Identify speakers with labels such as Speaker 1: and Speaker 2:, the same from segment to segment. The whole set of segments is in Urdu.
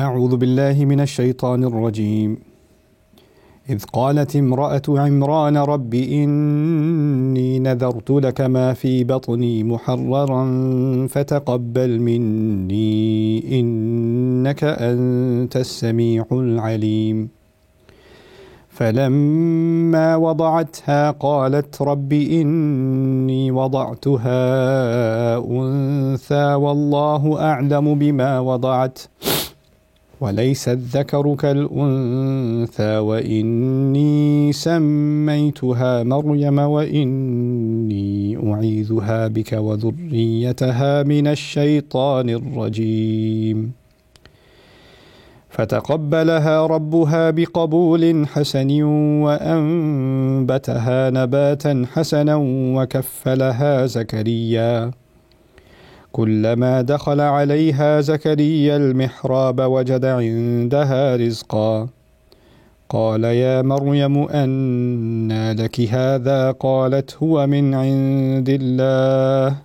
Speaker 1: اعوذ باللہ من الشیطان الرجیم اذ قالت امرأة عمران رب انی نذرت لك ما في بطنی محررا فتقبل منی انك انت السمیع العلیم فلما وضعتها قالت رب إني وضعتها أنثى والله أعلم بما وضعت وليس الذكر كالأنثى وإني سميتها مريم وإني أعيذها بك وذريتها من الشيطان الرجيم فتقبلها ربها بقبول حسن وأنبتها نباتا حسنا وكفلها زكريا كلما دخل عليها زكريا المحراب وجد عندها رزقا قال يا مريم أنى لك هذا قالت هو من عند الله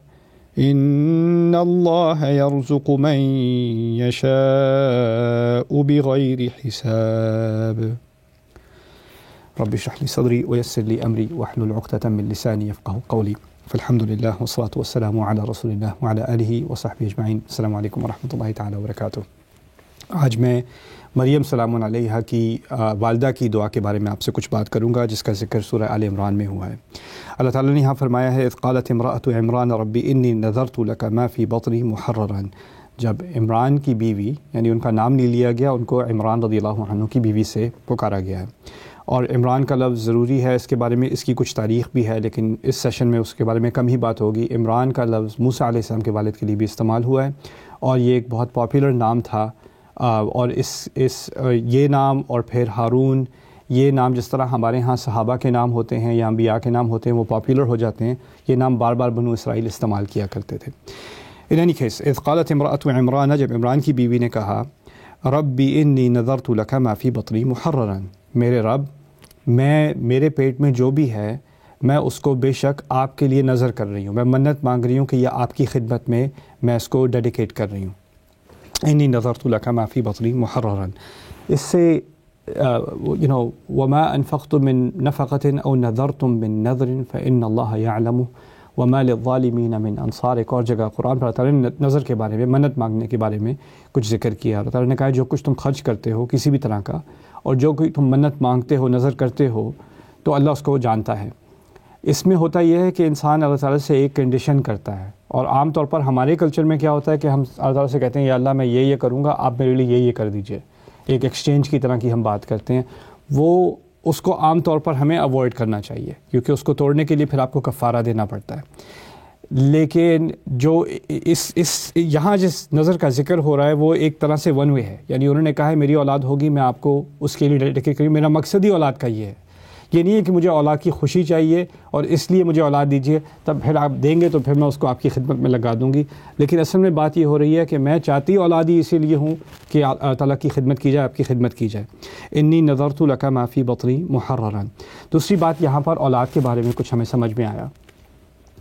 Speaker 1: ان اللہ یرزق من یشاء بغیر حساب رب اشرح لي صدری ویسر لي امری واحلل عقدۃ من لسانی یفقهوا قولی فالحمد للہ والصلاة والسلام علی رسول اللہ وعلی آلہ وصحبہ اجمعین۔ السلام علیکم ورحمۃ اللہ تعالی وبرکاتہ۔ آج میں مریم سلام علیہا کی والدہ کی دعا کے بارے میں آپ سے کچھ بات کروں گا، جس کا ذکر سورہ آل عمران میں ہوا ہے۔ اللہ تعالیٰ نے یہاں فرمایا ہے اذ قالت امرأة عمران رب انی نذرت لک ما فی بطنی محررا۔ جب عمران کی بیوی، یعنی ان کا نام نہیں لیا گیا، ان کو عمران رضی اللہ عنہ کی بیوی سے پکارا گیا ہے، اور عمران کا لفظ ضروری ہے، اس کے بارے میں اس کی کچھ تاریخ بھی ہے، لیکن اس سیشن میں اس کے بارے میں کم ہی بات ہوگی۔ عمران کا لفظ موسیٰ علیہ السلام کے والد کے لیے بھی استعمال ہوا ہے، اور یہ ایک بہت پاپولر نام تھا، اور یہ نام اور پھر ہارون، یہ نام جس طرح ہمارے ہاں صحابہ کے نام ہوتے ہیں یا انبیاء کے نام ہوتے ہیں، وہ پاپولر ہو جاتے ہیں، یہ نام بار بار بنو اسرائیل استعمال کیا کرتے تھے۔ ان اینی کیس اذ قالت امرأة عمران، جب عمران کی بیوی نے کہا ربی انی نذرت لک ما فی بطنی محررا، میرے رب، میرے پیٹ میں جو بھی ہے میں اس کو بے شک آپ کے لیے نظر کر رہی ہوں، میں منت مانگ رہی ہوں کہ یہ آپ کی خدمت میں میں اس کو ڈیڈیکیٹ کر رہی ہوں۔ انی نذرت لک ما فی بطنی محررا، اس سے وما انفقتم من نفقۃ او نذرتم من نذر فإن اللہ یعلم وما للظالمین من انصار۔ ایک اور جگہ قرآن پر اللہ تعالیٰ نے نظر کے بارے میں، منت مانگنے کے بارے میں کچھ ذکر کیا۔ اللہ تعالیٰ نے کہا جو کچھ تم خرچ کرتے ہو کسی بھی طرح کا، اور جو کوئی تم منت مانگتے ہو، نظر کرتے ہو، تو اللہ اس کو جانتا ہے۔ اس میں ہوتا یہ ہے کہ انسان اللہ تعالیٰ سے ایک کنڈیشن کرتا ہے، اور عام طور پر ہمارے کلچر میں کیا ہوتا ہے کہ ہم اللہ تعالیٰ سے کہتے ہیں یا اللہ میں یہ کروں گا، آپ میرے لیے یہ کر دیجئے، ایک ایکسچینج کی طرح کی ہم بات کرتے ہیں۔ وہ اس کو عام طور پر ہمیں اوائڈ کرنا چاہیے، کیونکہ اس کو توڑنے کے لیے پھر آپ کو کفارہ دینا پڑتا ہے۔ لیکن جو یہاں جس نظر کا ذکر ہو رہا ہے وہ ایک طرح سے ون وے ہے، یعنی انہوں نے کہا ہے میری اولاد ہوگی، میں آپ کو اس کے لیے ڈیڈیکیٹ کروں، میرا مقصد ہی اولاد کا یہ ہے، یہ نہیں ہے کہ مجھے اولاد کی خوشی چاہیے اور اس لیے مجھے اولاد دیجیے، تب پھر آپ دیں گے تو پھر میں اس کو آپ کی خدمت میں لگا دوں گی۔ لیکن اصل میں بات یہ ہو رہی ہے کہ میں چاہتی اولاد ہی اسی لیے ہوں کہ اللہ تعالیٰ کی خدمت کی جائے، آپ کی خدمت کی جائے۔ انی نذرت لک ما فی بطنی محررا۔ دوسری بات یہاں پر اولاد کے بارے میں کچھ ہمیں سمجھ میں آیا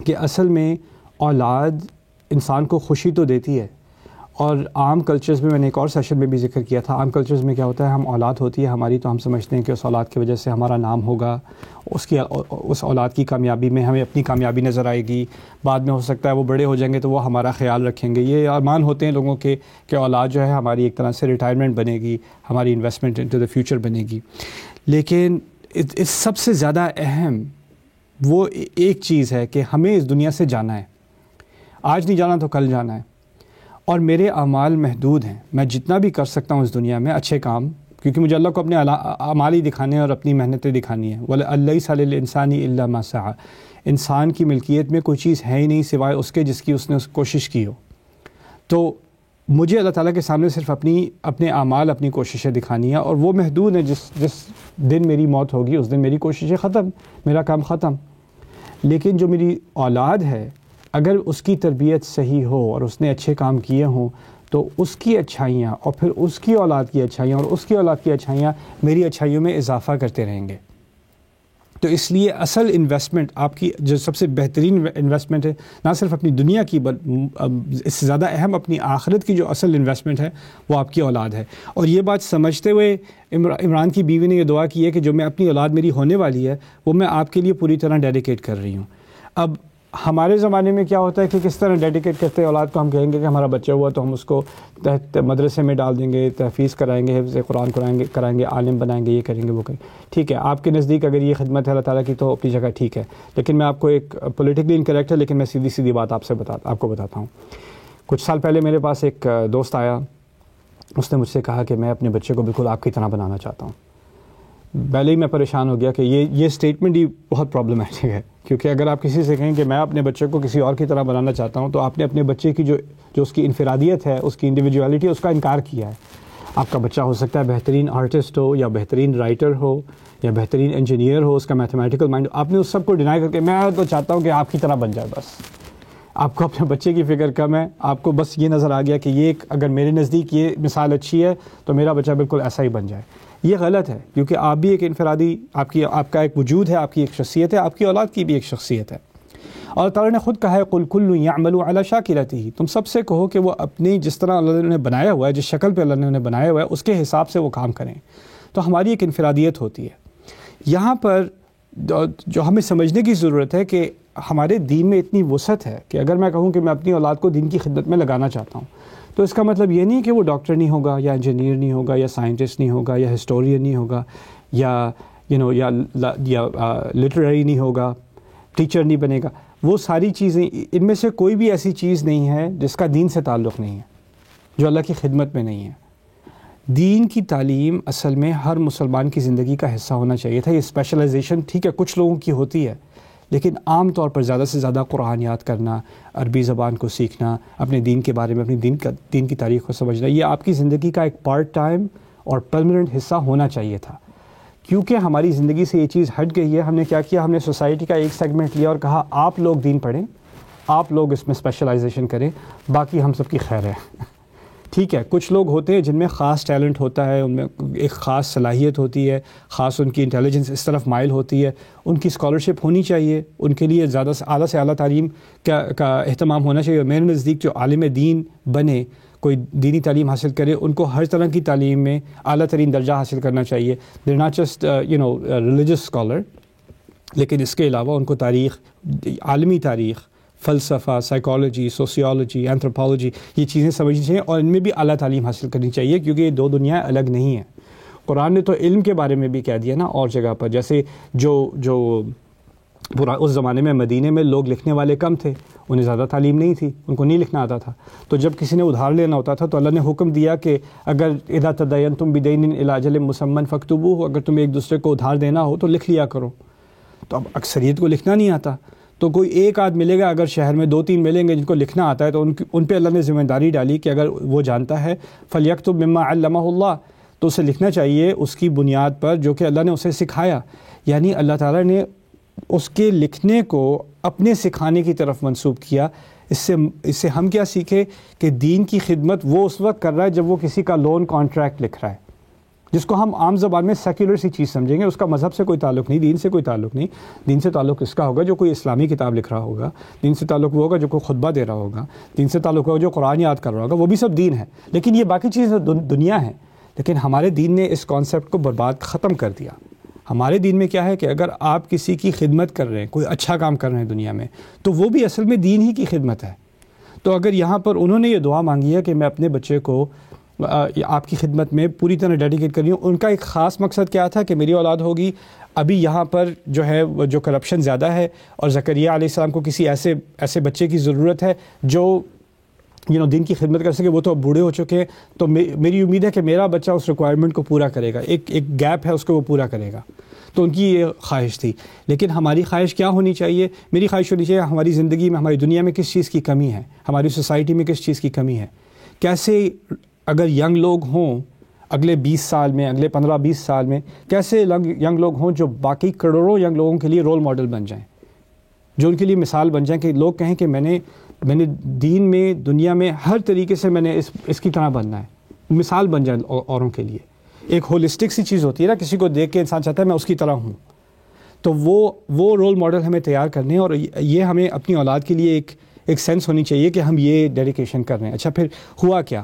Speaker 1: کہ اصل میں اولاد انسان کو خوشی تو دیتی ہے، اور عام کلچرز میں نے ایک اور سیشن میں بھی ذکر کیا تھا، عام کلچرز میں کیا ہوتا ہے، ہم اولاد ہوتی ہے ہماری تو ہم سمجھتے ہیں کہ اس اولاد کی وجہ سے ہمارا نام ہوگا، اس اولاد کی کامیابی میں ہمیں اپنی کامیابی نظر آئے گی، بعد میں ہو سکتا ہے وہ بڑے ہو جائیں گے تو وہ ہمارا خیال رکھیں گے، یہ ارمان ہوتے ہیں لوگوں کے کہ اولاد جو ہے ہماری ایک طرح سے ریٹائرمنٹ بنے گی، ہماری انویسٹمنٹ انٹو دا فیوچر بنے گی۔ لیکن اس سب سے زیادہ اہم وہ ایک چیز ہے کہ ہمیں اس دنیا سے جانا ہے، آج نہیں جانا تو کل جانا ہے، اور میرے اعمال محدود ہیں، میں جتنا بھی کر سکتا ہوں اس دنیا میں اچھے کام، کیونکہ مجھے اللہ کو اپنے اعمال ہی دکھانے ہیں اور اپنی محنتیں دکھانی ہیں۔ وَلَيْسَ لِلْإِنسَانِ إِلَّا مَا سَعَى، انسان کی ملکیت میں کوئی چیز ہے ہی نہیں سوائے اس کے جس کی اس نے کوشش کی ہو، تو مجھے اللہ تعالیٰ کے سامنے صرف اپنے اعمال، اپنی کوششیں دکھانی ہیں، اور وہ محدود ہیں۔ جس دن میری موت ہوگی اس دن میری کوششیں ختم، میرا کام ختم۔ لیکن جو میری اولاد ہے، اگر اس کی تربیت صحیح ہو اور اس نے اچھے کام کیے ہوں تو اس کی اچھائیاں اور پھر اس کی اولاد کی اچھائیاں اور اس کی اولاد کی اچھائیاں میری اچھائیوں میں اضافہ کرتے رہیں گے۔ تو اس لیے اصل انویسٹمنٹ آپ کی جو سب سے بہترین انویسٹمنٹ ہے، نہ صرف اپنی دنیا کی اس سے زیادہ اہم اپنی آخرت کی جو اصل انویسٹمنٹ ہے وہ آپ کی اولاد ہے. اور یہ بات سمجھتے ہوئے عمران کی بیوی نے یہ دعا کی ہے کہ جو میں اپنی اولاد میری ہونے والی ہے وہ میں آپ کے لیے پوری طرح ڈیڈیکیٹ کر رہی ہوں. اب ہمارے زمانے میں کیا ہوتا ہے کہ کس طرح ڈیڈیکیٹ کرتے ہیں اولاد کو، ہم کہیں گے کہ ہمارا بچہ ہوا تو ہم اس کو مدرسے میں ڈال دیں گے، تحفیظ کرائیں گے، حفظ قرآن کرائیں گے، عالم بنائیں گے، یہ کریں گے وہ کریں گے. ٹھیک ہے، آپ کے نزدیک اگر یہ خدمت ہے اللہ تعالیٰ کی تو اپنی جگہ ٹھیک ہے، لیکن میں آپ کو ایک پولیٹیکلی انکریکٹ ہے لیکن میں سیدھی بات آپ کو بتاتا ہوں. کچھ سال پہلے میرے پاس ایک دوست آیا، اس نے مجھ سے کہا کہ میں اپنے بچے کو بالکل آپ کی طرح بنانا چاہتا ہوں. پہلے ہی میں پریشان ہو گیا کہ یہ اسٹیٹمنٹ ہی بہت پرابلمٹک ہے، کیونکہ اگر آپ کسی سے کہیں کہ میں اپنے بچے کو کسی اور کی طرح بنانا چاہتا ہوں تو آپ نے اپنے بچے کی جو اس کی انفرادیت ہے، اس کی انڈیویجوالٹی ہے، اس کا انکار کیا ہے. آپ کا بچہ ہو سکتا ہے بہترین آرٹسٹ ہو یا بہترین رائٹر ہو یا بہترین انجینئر ہو، اس کا میتھمیٹیکل مائنڈ، آپ نے اس سب کو ڈینائی کر کے میں تو چاہتا ہوں کہ آپ کی طرح بن جائے. بس آپ کو اپنے بچے کی فکر کم ہے، آپ کو بس یہ نظر آ گیا کہ یہ اگر میرے نزدیک یہ مثال اچھی ہے تو میرا بچہ بالکل ایسا ہی بن جائے. یہ غلط ہے، کیونکہ آپ بھی ایک انفرادی، آپ کا ایک وجود ہے، آپ کی ایک شخصیت ہے، آپ کی اولاد کی بھی ایک شخصیت ہے. اور تعالیٰ نے خود کہا ہے قُلْ كُلٌّ يَعْمَلُ عَلَى شَاكِلَتِهِ، تم سب سے کہو کہ وہ اپنی جس طرح اللہ نے انہیں بنایا ہوا ہے، جس شکل پہ اللہ نے انہیں بنایا ہوا ہے اس کے حساب سے وہ کام کریں. تو ہماری ایک انفرادیت ہوتی ہے. یہاں پر جو ہمیں سمجھنے کی ضرورت ہے کہ ہمارے دین میں اتنی وسعت ہے کہ اگر میں کہوں کہ میں اپنی اولاد کو دین کی خدمت میں لگانا چاہتا ہوں تو اس کا مطلب یہ نہیں کہ وہ ڈاکٹر نہیں ہوگا یا انجینئر نہیں ہوگا یا سائنٹسٹ نہیں ہوگا یا ہسٹورین نہیں ہوگا یا لٹریری نہیں ہوگا، ٹیچر نہیں بنے گا. وہ ساری چیزیں، ان میں سے کوئی بھی ایسی چیز نہیں ہے جس کا دین سے تعلق نہیں ہے، جو اللہ کی خدمت میں نہیں ہے. دین کی تعلیم اصل میں ہر مسلمان کی زندگی کا حصہ ہونا چاہیے تھا. یہ اسپیشلائزیشن ٹھیک ہے کچھ لوگوں کی ہوتی ہے، لیکن عام طور پر زیادہ سے زیادہ قرآن یاد کرنا، عربی زبان کو سیکھنا، اپنے دین کے بارے میں، اپنی دین کی تاریخ کو سمجھنا، یہ آپ کی زندگی کا ایک پارٹ ٹائم اور پرماننٹ حصہ ہونا چاہیے تھا. کیونکہ ہماری زندگی سے یہ چیز ہٹ گئی ہے، ہم نے کیا کیا، ہم نے سوسائٹی کا ایک سیگمنٹ لیا اور کہا آپ لوگ دین پڑھیں، آپ لوگ اس میں اسپیشلائزیشن کریں، باقی ہم سب کی خیر ہے. ٹھیک ہے، کچھ لوگ ہوتے ہیں جن میں خاص ٹیلنٹ ہوتا ہے، ان میں ایک خاص صلاحیت ہوتی ہے، خاص ان کی انٹیلیجنس اس طرف مائل ہوتی ہے، ان کی اسکالرشپ ہونی چاہیے، ان کے لیے زیادہ سے اعلیٰ تعلیم کا اہتمام ہونا چاہیے. میرے نزدیک جو عالم دین بنے، کوئی دینی تعلیم حاصل کرے، ان کو ہر طرح کی تعلیم میں اعلیٰ ترین درجہ حاصل کرنا چاہیے. They not just religious scholar, لیکن اس کے علاوہ ان کو تاریخ، عالمی تاریخ، فلسفہ، سائیکالوجی، سوسیولوجی، اینتھروپولوجی، یہ چیزیں سمجھنی چاہیے اور ان میں بھی اعلیٰ تعلیم حاصل کرنی چاہیے، کیونکہ یہ دو دنیا الگ نہیں ہیں. قرآن نے تو علم کے بارے میں بھی کہہ دیا نا اور جگہ پر، جیسے جو اس زمانے میں مدینے میں لوگ لکھنے والے کم تھے، انہیں زیادہ تعلیم نہیں تھی، ان کو نہیں لکھنا آتا تھا. تو جب کسی نے ادھار لینا ہوتا تھا تو اللہ نے حکم دیا کہ اگر اذا تدینتم بدین الی اجل مسمى فاکتبوہ، اگر تمہیں ایک دوسرے کو ادھار دینا ہو تو لکھ لیا کرو. تو اب اکثریت کو لکھنا نہیں آتا، تو کوئی ایک آدھ ملے گا، اگر شہر میں 2-3 ملیں گے جن کو لکھنا آتا ہے تو ان پہ اللہ نے ذمہ داری ڈالی کہ اگر وہ جانتا ہے فلیکتب مما علمہ اللہ، تو اسے لکھنا چاہیے اس کی بنیاد پر جو کہ اللہ نے اسے سکھایا. یعنی اللہ تعالیٰ نے اس کے لکھنے کو اپنے سکھانے کی طرف منسوب کیا. اس سے ہم کیا سیکھے کہ دین کی خدمت وہ اس وقت کر رہا ہے جب وہ کسی کا لون کانٹریکٹ لکھ رہا ہے، جس کو ہم عام زبان میں سیکولر سی چیز سمجھیں گے. اس کا مذہب سے کوئی تعلق نہیں، دین سے کوئی تعلق نہیں. دین سے تعلق اس کا ہوگا جو کوئی اسلامی کتاب لکھ رہا ہوگا، دین سے تعلق وہ ہوگا جو کوئی خطبہ دے رہا ہوگا، دین سے تعلق ہوگا جو قرآن یاد کر رہا ہوگا، وہ بھی سب دین ہے. لیکن یہ باقی چیزیں دنیا ہیں. لیکن ہمارے دین نے اس کانسیپٹ کو برباد ختم کر دیا. ہمارے دین میں کیا ہے کہ اگر آپ کسی کی خدمت کر رہے ہیں، کوئی اچھا کام کر رہے ہیں دنیا میں، تو وہ بھی اصل میں دین ہی کی خدمت ہے. تو اگر یہاں پر انہوں نے یہ دعا مانگی ہے کہ میں اپنے بچے کو آپ کی خدمت میں پوری طرح ڈیڈیکیٹ کر رہی ہوں، ان کا ایک خاص مقصد کیا تھا کہ میری اولاد ہوگی. ابھی یہاں پر جو ہے جو کرپشن زیادہ ہے اور زکریا علیہ السلام کو کسی ایسے بچے کی ضرورت ہے جو دین کی خدمت کر سکے. وہ تو اب بوڑھے ہو چکے ہیں، تو میری امید ہے کہ میرا بچہ اس ریکوائرمنٹ کو پورا کرے گا. ایک گیپ ہے اس کو وہ پورا کرے گا. تو ان کی یہ خواہش تھی. لیکن ہماری خواہش کیا ہونی چاہیے؟ میری خواہش ہونی چاہیے ہماری زندگی میں، ہماری دنیا میں کس چیز کی کمی ہے، ہماری سوسائٹی میں کس چیز کی کمی ہے. کیسے اگر ینگ لوگ ہوں اگلے 20 سال میں، اگلے 15-20 سال میں، کیسے ینگ لوگ ہوں جو باقی کروڑوں ینگ لوگوں کے لیے رول ماڈل بن جائیں، جو ان کے لیے مثال بن جائیں، کہ لوگ کہیں کہ میں نے دین میں، دنیا میں ہر طریقے سے میں نے اس کی طرح بننا ہے، مثال بن جائیں اوروں کے لیے. ایک ہولسٹک سی چیز ہوتی ہے نا، کسی کو دیکھ کے انسان چاہتا ہے میں اس کی طرح ہوں. تو وہ رول ماڈل ہمیں تیار کرنے ہیں، اور یہ ہمیں اپنی اولاد کے لیے ایک سینس ہونی چاہیے کہ ہم یہ ڈیڈیکیشن کر رہے ہیں۔ اچھا پھر ہوا کیا؟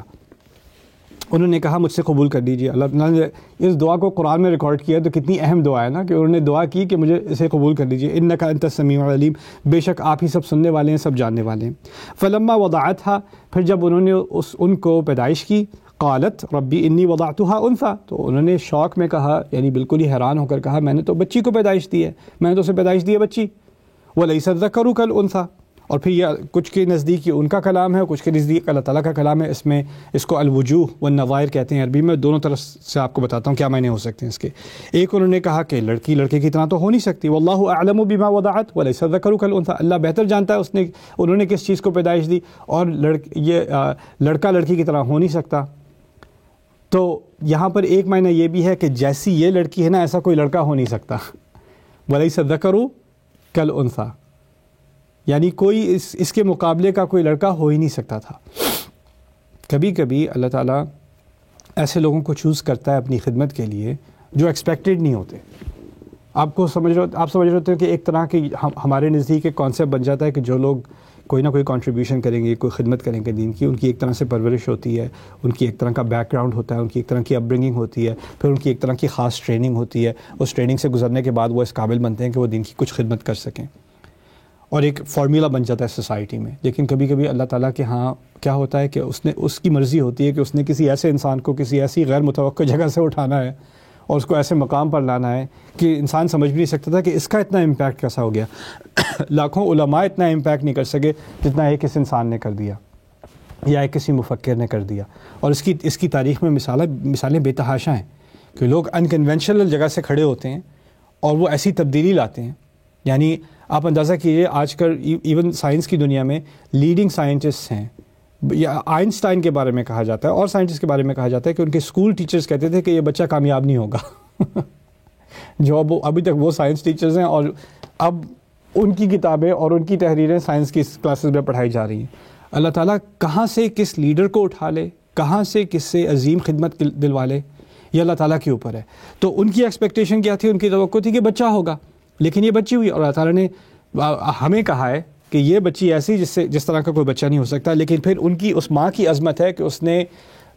Speaker 1: انہوں نے کہا مجھ سے قبول کر لیجیے۔ اللہ تعالیٰ نے اس دعا کو قرآن میں ریکارڈ کیا، تو کتنی اہم دعا ہے نا، کہ انہوں نے دعا کی کہ مجھے اسے قبول کر لیجیے، انک انت السمیع العلیم، بے شک آپ ہی سب سننے والے ہیں، سب جاننے والے ہیں۔ فلما وضعتها، پھر جب انہوں نے ان کو پیدائش کی، قالت ربی انی وضعتها انثى، تو انہوں نے شوق میں کہا، یعنی بالکل ہی حیران ہو کر کہا میں نے تو بچی کو پیدائش دی ہے، میں نے تو اسے پیدائش دی ہے بچی، ولیس الذکر کالانثى۔ اور پھر یہ کچھ کے نزدیک یہ ان کا کلام ہے، کچھ کے نزدیک اللہ تعالیٰ کا کلام ہے۔ اس کو الوجوہ والنظائر کہتے ہیں عربی میں۔ دونوں طرف سے آپ کو بتاتا ہوں کیا معنی ہو سکتے ہیں اس کے۔ ایک انہوں نے کہا کہ لڑکی لڑکے کی طرح تو ہو نہیں سکتی، واللہ اعلم بما وضعت ولیس الذکر کالانثى، اللہ بہتر جانتا ہے انہوں نے کس چیز کو پیدائش دی، اور یہ لڑکا لڑکی کی طرح ہو نہیں سکتا۔ تو یہاں پر ایک معنی یہ بھی ہے کہ جیسی یہ لڑکی ہے نا، ایسا کوئی لڑکا ہو نہیں سکتا، ولیس الذکر کالانثى، یعنی کوئی اس کے مقابلے کا کوئی لڑکا ہو ہی نہیں سکتا تھا۔ کبھی کبھی اللہ تعالیٰ ایسے لوگوں کو چوز کرتا ہے اپنی خدمت کے لیے جو ایکسپیکٹڈ نہیں ہوتے۔ آپ سمجھ رہے ہوتے ہیں کہ ایک طرح کی ہمارے نزدیک ایک کانسیپٹ بن جاتا ہے کہ جو لوگ کوئی نہ کوئی کنٹریبیوشن کریں گے، کوئی خدمت کریں گے دین کی، ان کی ایک طرح سے پرورش ہوتی ہے، ان کی ایک طرح کا بیک گراؤنڈ ہوتا ہے، ان کی ایک طرح کی اپ برنگنگ ہوتی ہے، پھر ان کی ایک طرح کی خاص ٹریننگ ہوتی ہے، اس ٹریننگ سے گزرنے کے بعد وہ اس قابل بنتے ہیں کہ وہ دین کی کچھ خدمت کر سکیں، اور ایک فارمولا بن جاتا ہے سوسائٹی میں۔ لیکن کبھی کبھی اللہ تعالیٰ کے ہاں کیا ہوتا ہے کہ اس کی مرضی ہوتی ہے کہ اس نے کسی ایسے انسان کو کسی ایسی غیر متوقع جگہ سے اٹھانا ہے اور اس کو ایسے مقام پر لانا ہے کہ انسان سمجھ بھی نہیں سکتا تھا کہ اس کا اتنا امپیکٹ کیسا ہو گیا۔ لاکھوں علماء اتنا امپیکٹ نہیں کر سکے جتنا ایک اس انسان نے کر دیا، یا ایک کسی مفکر نے کر دیا۔ اور اس کی تاریخ میں مثالیں بے تحاشا ہیں کہ لوگ انکنونشنل جگہ سے کھڑے ہوتے ہیں اور وہ ایسی تبدیلی لاتے ہیں۔ یعنی آپ اندازہ کیجئے، آج کل ایون سائنس کی دنیا میں لیڈنگ سائنٹسٹ ہیں، یا آئنسٹائن کے بارے میں کہا جاتا ہے اور سائنٹسٹ کے بارے میں کہا جاتا ہے کہ ان کے اسکول ٹیچرز کہتے تھے کہ یہ بچہ کامیاب نہیں ہوگا جو ابھی تک وہ سائنس ٹیچرز ہیں، اور اب ان کی کتابیں اور ان کی تحریریں سائنس کی کلاسز میں پڑھائی جا رہی ہیں۔ اللہ تعالیٰ کہاں سے کس لیڈر کو اٹھا لے، کہاں سے کس سے عظیم خدمت دلوا لے، یہ اللہ تعالیٰ کے اوپر ہے۔ تو ان کی ایکسپیکٹیشن کیا تھی؟ ان کی توقع تھی کہ بچہ ہوگا، لیکن یہ بچی ہوئی، اور اللہ تعالیٰ نے ہمیں کہا ہے کہ یہ بچی ایسی جس طرح کا کوئی بچہ نہیں ہو سکتا۔ لیکن پھر ان کی اس ماں کی عظمت ہے کہ اس نے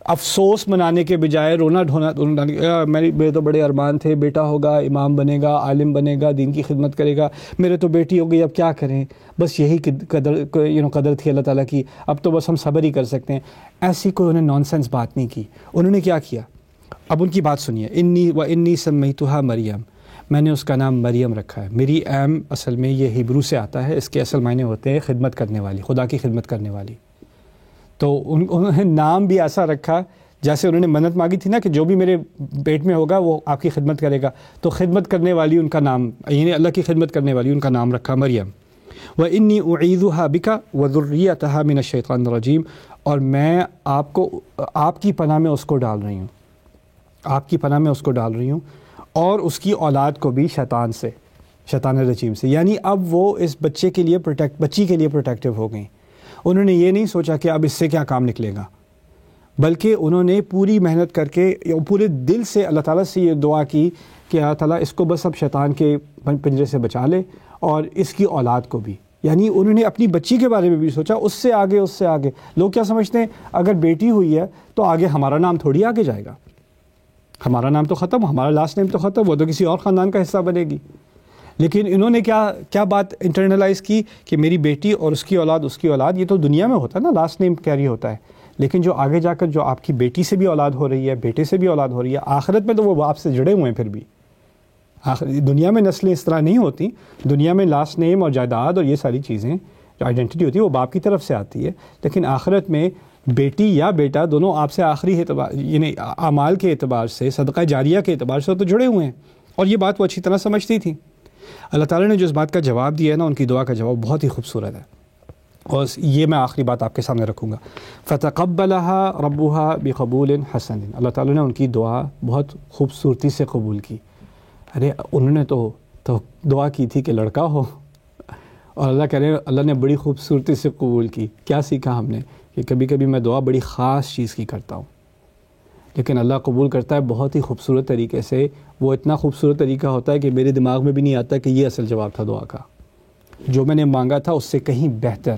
Speaker 1: افسوس منانے کے بجائے رونا ڈھونا، میرے تو بڑے ارمان تھے، بیٹا ہوگا، امام بنے گا، عالم بنے گا، دین کی خدمت کرے گا، میرے تو بیٹی ہو گئی، اب کیا کریں، بس یہی قدر تھی اللہ تعالیٰ کی، اب تو بس ہم صبر ہی کر سکتے ہیں۔ ایسی کوئی انہوں نے نان سینس بات نہیں کی۔ انہوں نے کیا کیا؟ اب ان کی بات سنیے۔ انی سمیتھا مریم، میں نے اس کا نام مریم رکھا ہے۔ میری ایم اصل میں یہ ہیبرو سے آتا ہے، اس کے اصل معنی ہوتے ہیں خدمت کرنے والی، خدا کی خدمت کرنے والی۔ تو انہوں نے نام بھی ایسا رکھا جیسے انہوں نے منت مانگی تھی نا کہ جو بھی میرے پیٹ میں ہوگا وہ آپ کی خدمت کرے گا، تو خدمت کرنے والی ان کا نام، یعنی اللہ کی خدمت کرنے والی ان کا نام رکھا مریم۔ وَإِنِّي أُعِيذُهَا بِكَ وَذُرِّيَّتَهَا مِنَ الشَّيْطَانِ الرَّجِيمِ، اور میں آپ کی پناہ میں اس کو ڈال رہی ہوں، آپ کی پناہ میں اس کو ڈال رہی ہوں، اور اس کی اولاد کو بھی شیطان رجیم سے۔ یعنی اب وہ اس بچی کے لیے پروٹیکٹیو ہو گئیں۔ انہوں نے یہ نہیں سوچا کہ اب اس سے کیا کام نکلے گا، بلکہ انہوں نے پوری محنت کر کے پورے دل سے اللہ تعالیٰ سے یہ دعا کی کہ اللہ تعالیٰ اس کو بس اب شیطان کے پنجرے سے بچا لے، اور اس کی اولاد کو بھی۔ یعنی انہوں نے اپنی بچی کے بارے میں بھی سوچا، اس سے آگے۔ لوگ کیا سمجھتے ہیں اگر بیٹی ہوئی ہے تو آگے ہمارا نام تھوڑی آگے جائے گا، ہمارا نام تو ختم، ہمارا لاسٹ نیم تو ختم، وہ تو کسی اور خاندان کا حصہ بنے گی۔ لیکن انہوں نے کیا بات انٹرنلائز کی کہ میری بیٹی اور اس کی اولاد، یہ تو دنیا میں ہوتا ہے نا، لاسٹ نیم کیری ہوتا ہے، لیکن جو آگے جا کر جو آپ کی بیٹی سے بھی اولاد ہو رہی ہے، بیٹے سے بھی اولاد ہو رہی ہے، آخرت میں تو وہ باپ سے جڑے ہوئے ہیں۔ پھر بھی دنیا میں نسلیں اس طرح نہیں ہوتی، دنیا میں لاسٹ نیم اور جائیداد اور یہ ساری چیزیں جو آئیڈینٹی ہوتی ہے وہ باپ کی طرف سے آتی ہے، لیکن آخرت میں بیٹی یا بیٹا دونوں آپ سے آخری اعتبار، یعنی اعمال کے اعتبار سے، صدقہ جاریہ کے اعتبار سے تو جڑے ہوئے ہیں، اور یہ بات وہ اچھی طرح سمجھتی تھی۔ اللہ تعالیٰ نے جو اس بات کا جواب دیا ہے نا، ان کی دعا کا جواب بہت ہی خوبصورت ہے، اور یہ میں آخری بات آپ کے سامنے رکھوں گا۔ فَتَقَبَّلَهَا رَبُّهَا بِقَبُولٍ حَسَنٍ، اللہ تعالیٰ نے ان کی دعا بہت خوبصورتی سے قبول کی۔ ارے انہوں نے تو دعا کی تھی کہ لڑکا ہو، اور اللہ نے بڑی خوبصورتی سے قبول کی۔ کیا سیکھا ہم نے کہ کبھی کبھی میں دعا بڑی خاص چیز کی کرتا ہوں، لیکن اللہ قبول کرتا ہے بہت ہی خوبصورت طریقے سے. وہ اتنا خوبصورت طریقہ ہوتا ہے کہ میرے دماغ میں بھی نہیں آتا کہ یہ اصل جواب تھا دعا کا. جو میں نے مانگا تھا اس سے کہیں بہتر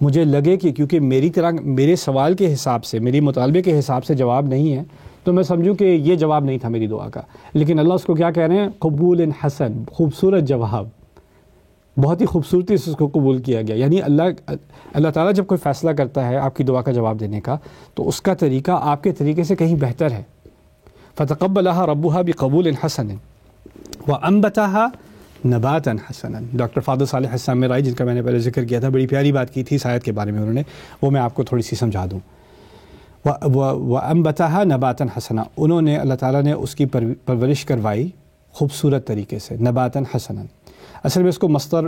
Speaker 1: مجھے لگے کہ کیونکہ میری طرح میرے سوال کے حساب سے، میری مطالبے کے حساب سے جواب نہیں ہے، تو میں سمجھوں کہ یہ جواب نہیں تھا میری دعا کا. لیکن اللہ اس کو کیا کہہ رہے ہیں؟ قبول حسن، خوبصورت جواب، بہت ہی خوبصورتی سے اس کو قبول کیا گیا. یعنی اللہ تعالیٰ جب کوئی فیصلہ کرتا ہے آپ کی دعا کا جواب دینے کا، تو اس کا طریقہ آپ کے طریقے سے کہیں بہتر ہے. فتقبلها ربها بقبول حسن وانبتها نباتا حسنا. ڈاکٹر فاضل صالح السامرائی جن کا میں نے پہلے ذکر کیا تھا، بڑی پیاری بات کی تھی اس آیت کے بارے میں انہوں نے، وہ میں آپ کو تھوڑی سی سمجھا دوں. وانبتها نباتا حسنا، انہوں نے اللہ تعالیٰ نے اس کی پرورش کروائی خوبصورت طریقے سے. نباتا حسنا اصل میں اس کو مصدر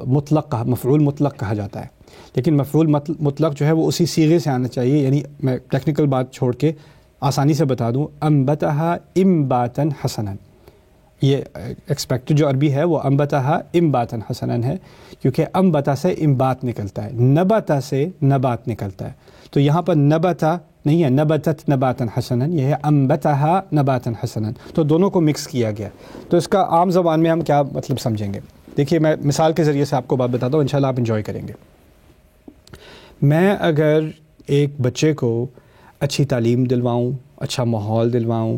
Speaker 1: مطلق مفعول مطلق کہا جاتا ہے، لیکن مفعول مطلق جو ہے وہ اسی صیغے سے آنا چاہیے. یعنی میں ٹیکنیکل بات چھوڑ کے آسانی سے بتا دوں، انبتہا امباتا حسنا. یہ ایکسپیکٹڈ جو عربی ہے وہ انبتہا امباتا حسنا ہے، کیونکہ انبتا سے امبات نکلتا ہے، نبتا سے نبات نکلتا ہے. تو یہاں پر نبتا نہیں ہے، نبتت نباتا حسنا، یہ ہے انبتہا نباتا حسنا. تو دونوں کو مکس کیا گیا. تو اس کا عام زبان میں ہم کیا مطلب سمجھیں گے؟ دیکھیے میں مثال کے ذریعے سے آپ کو بات بتاتا ہوں، انشاءاللہ آپ انجوائے کریں گے. میں اگر ایک بچے کو اچھی تعلیم دلواؤں، اچھا ماحول دلواؤں،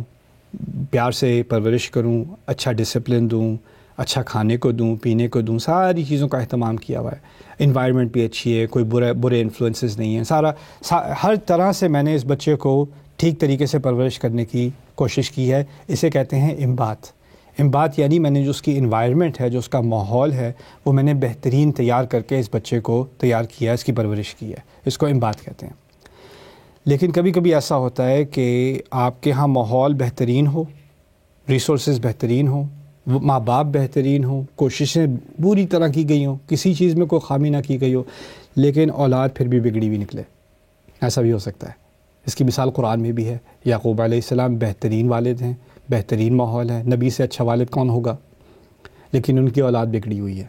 Speaker 1: پیار سے پرورش کروں، اچھا ڈسپلن دوں، اچھا کھانے کو دوں، پینے کو دوں، ساری چیزوں کا اہتمام کیا ہوا ہے، انوائرمنٹ بھی اچھی ہے، کوئی برے انفلوئنسز نہیں ہیں، ہر طرح سے میں نے اس بچے کو ٹھیک طریقے سے پرورش کرنے کی کوشش کی ہے. اسے کہتے ہیں امبات. امبات یعنی میں نے جو اس کی انوائرمنٹ ہے، جو اس کا ماحول ہے، وہ میں نے بہترین تیار کر کے اس بچے کو تیار کیا ہے، اس کی پرورش کی ہے. اس کو امبات کہتے ہیں. لیکن کبھی کبھی ایسا ہوتا ہے کہ آپ کے ہاں ماحول بہترین ہو، ریسورسز بہترین ہوں، ماں باپ بہترین ہوں، کوششیں پوری طرح کی گئی ہوں، کسی چیز میں کوئی خامی نہ کی گئی ہو، لیکن اولاد پھر بھی بگڑی ہوئی نکلے. ایسا بھی ہو سکتا ہے. اس کی مثال قرآن میں بھی ہے. یعقوب علیہ السلام بہترین والد ہیں، بہترین ماحول ہے، نبی سے اچھا والد کون ہوگا، لیکن ان کی اولاد بگڑی ہوئی ہے.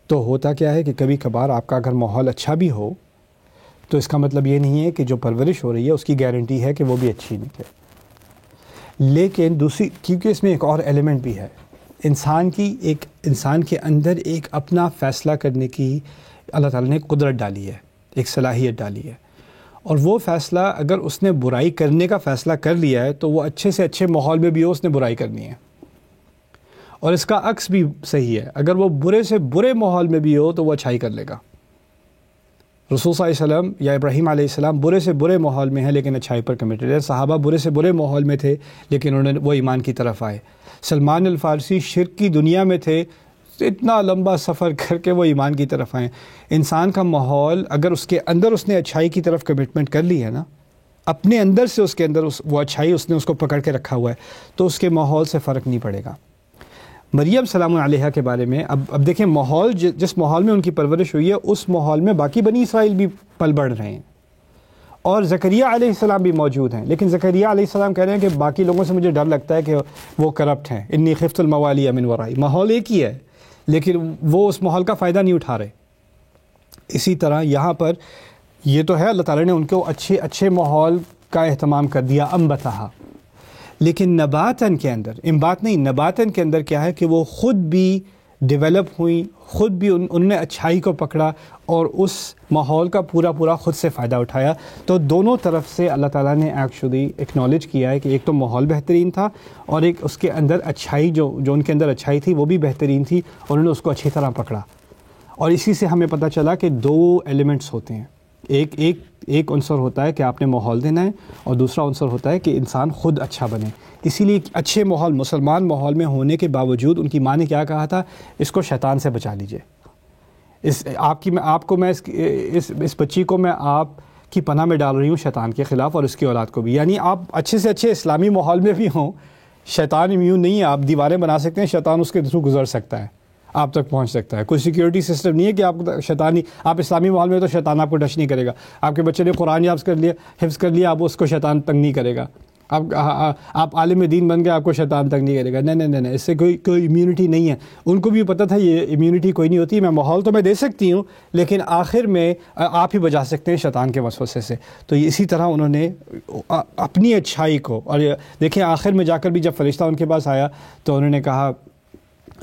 Speaker 1: تو ہوتا کیا ہے کہ کبھی کبھار آپ کا اگر ماحول اچھا بھی ہو تو اس کا مطلب یہ نہیں ہے کہ جو پرورش ہو رہی ہے اس کی گارنٹی ہے کہ وہ بھی اچھی نکلے. لیکن دوسری، کیونکہ اس میں ایک اور ایلیمنٹ بھی ہے، انسان کے اندر ایک اپنا فیصلہ کرنے کی اللہ تعالیٰ نے قدرت ڈالی ہے، ایک صلاحیت ڈالی ہے. اور وہ فیصلہ اگر اس نے برائی کرنے کا فیصلہ کر لیا ہے تو وہ اچھے سے اچھے ماحول میں بھی ہو اس نے برائی کرنی ہے. اور اس کا عکس بھی صحیح ہے، اگر وہ برے سے برے ماحول میں بھی ہو تو وہ اچھائی کر لے گا. رسول صلی اللہ علیہ وسلم یا ابراہیم علیہ السلام برے سے برے ماحول میں ہیں لیکن اچھائی پر کمیٹڈ ہے. صحابہ برے سے برے ماحول میں تھے لیکن وہ ایمان کی طرف آئے. سلمان الفارسی شرک کی دنیا میں تھے، اتنا لمبا سفر کر کے وہ ایمان کی طرف آئیں. انسان کا ماحول اگر اس کے اندر اس نے اچھائی کی طرف کمٹمنٹ کر لی ہے نا، اپنے اندر سے اس کے اندر وہ اچھائی اس نے اس کو پکڑ کے رکھا ہوا ہے، تو اس کے ماحول سے فرق نہیں پڑے گا. مریم سلام علیہا کے بارے میں اب دیکھیں، ماحول جس ماحول میں ان کی پرورش ہوئی ہے اس ماحول میں باقی بنی اسرائیل بھی پل بڑھ رہے ہیں، اور زکریا علیہ السلام بھی موجود ہیں. لیکن زکریا علیہ السلام کہہ رہے ہیں کہ باقی لوگوں سے مجھے ڈر لگتا ہے کہ وہ کرپٹ ہیں، انی خفت الموالی من ورائی. ماحول ایک ہی ہے لیکن وہ اس ماحول کا فائدہ نہیں اٹھا رہے. اسی طرح یہاں پر یہ تو ہے اللہ تعالیٰ نے ان کو اچھے ماحول کا اہتمام کر دیا، انبتہا. لیکن نباتن کے اندر، امبات نہیں، نباتن کے اندر کیا ہے کہ وہ خود بھی ڈیولپ ہوئیں، خود بھی انہوں نے اچھائی کو پکڑا اور اس ماحول کا پورا خود سے فائدہ اٹھایا. تو دونوں طرف سے اللہ تعالیٰ نے ایکچولی اکنالج کیا ہے کہ ایک تو ماحول بہترین تھا اور ایک اس کے اندر اچھائی جو ان کے اندر اچھائی تھی وہ بھی بہترین تھی، اور انہوں نے اس کو اچھی طرح پکڑا. اور اسی سے ہمیں پتہ چلا کہ دو ایلیمنٹس ہوتے ہیں، ایک عنصر ہوتا ہے کہ آپ نے ماحول دینا ہے، اور دوسرا عنصر ہوتا ہے کہ انسان خود اچھا بنے. اسی لیے اچھے ماحول، مسلمان ماحول میں ہونے کے باوجود ان کی ماں نے کیا کہا تھا؟ اس کو شیطان سے بچا لیجئے. اس بچی کو میں آپ کی پناہ میں ڈال رہی ہوں شیطان کے خلاف، اور اس کی اولاد کو بھی. یعنی آپ اچھے سے اچھے اسلامی ماحول میں بھی ہوں، شیطان امیون نہیں ہے. آپ دیواریں بنا سکتے ہیں، شیطان اس کے تھرو گزر سکتا ہے، آپ تک پہنچ سکتا ہے. کوئی سیکیورٹی سسٹم نہیں ہے کہ آپ اسلامی ماحول میں تو شیطان آپ کو ٹچ نہیں کرے گا. آپ کے بچے نے قرآن حفظ کر لیا، آپ اس کو شیطان تنگ نہیں کرے گا. آپ عالم دین بن گئے آپ کو شیطان تک نہیں کرے گا. نہیں, اس سے کوئی امیونٹی نہیں ہے. ان کو بھی پتہ تھا یہ امیونٹی کوئی نہیں ہوتی, میں ماحول تو میں دے سکتی ہوں لیکن آخر میں آپ ہی بچا سکتے ہیں شیطان کے وسوسے سے. تو اسی طرح انہوں نے اپنی اچھائی کو, اور دیکھیں آخر میں جا کر بھی جب فرشتہ ان کے پاس آیا تو انہوں نے کہا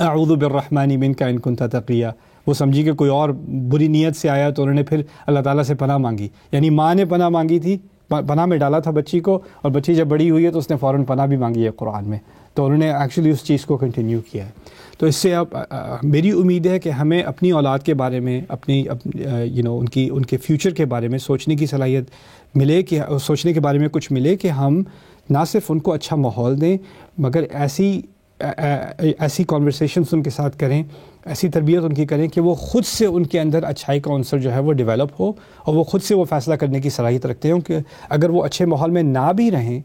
Speaker 1: اعوذ بالرحمن منک ان کنت تقیہ. وہ سمجھی کہ کوئی اور بری نیت سے آیا تو انہوں نے پھر اللہ تعالیٰ سے پناہ مانگی. یعنی ماں نے پناہ مانگی تھی, پناہ میں ڈالا تھا بچی کو, اور بچی جب بڑی ہوئی ہے تو اس نے فوراً پناہ بھی مانگی ہے قرآن میں. تو انہوں نے ایکچولی اس چیز کو کنٹینیو کیا ہے. تو اس سے اب میری امید ہے کہ ہمیں اپنی اولاد کے بارے میں, اپنی ان کے فیوچر کے بارے میں سوچنے کی صلاحیت ملے, کہ سوچنے کے بارے میں کچھ ملے کہ ہم نہ صرف ان کو اچھا ماحول دیں مگر ایسی کانورسیشنز ان کے ساتھ کریں, ایسی تربیت ان کی کریں کہ وہ خود سے ان کے اندر اچھائی کا عنصر جو ہے وہ ڈیولپ ہو, اور وہ خود سے وہ فیصلہ کرنے کی صلاحیت رکھتے ہوں کہ اگر وہ اچھے ماحول میں نہ بھی رہیں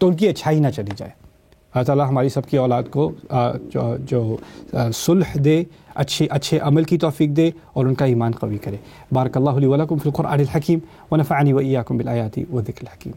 Speaker 1: تو ان کی اچھائی نہ چلی جائے. اللہ تعالیٰ ہماری سب کی اولاد کو جو صلح دے, اچھے عمل کی توفیق دے, اور ان کا ایمان قوی کرے. بارک اللہ لی ولکم فی القرآن الحکیم ونفعنی وإیاکم بالآیات والذکر الحکیم.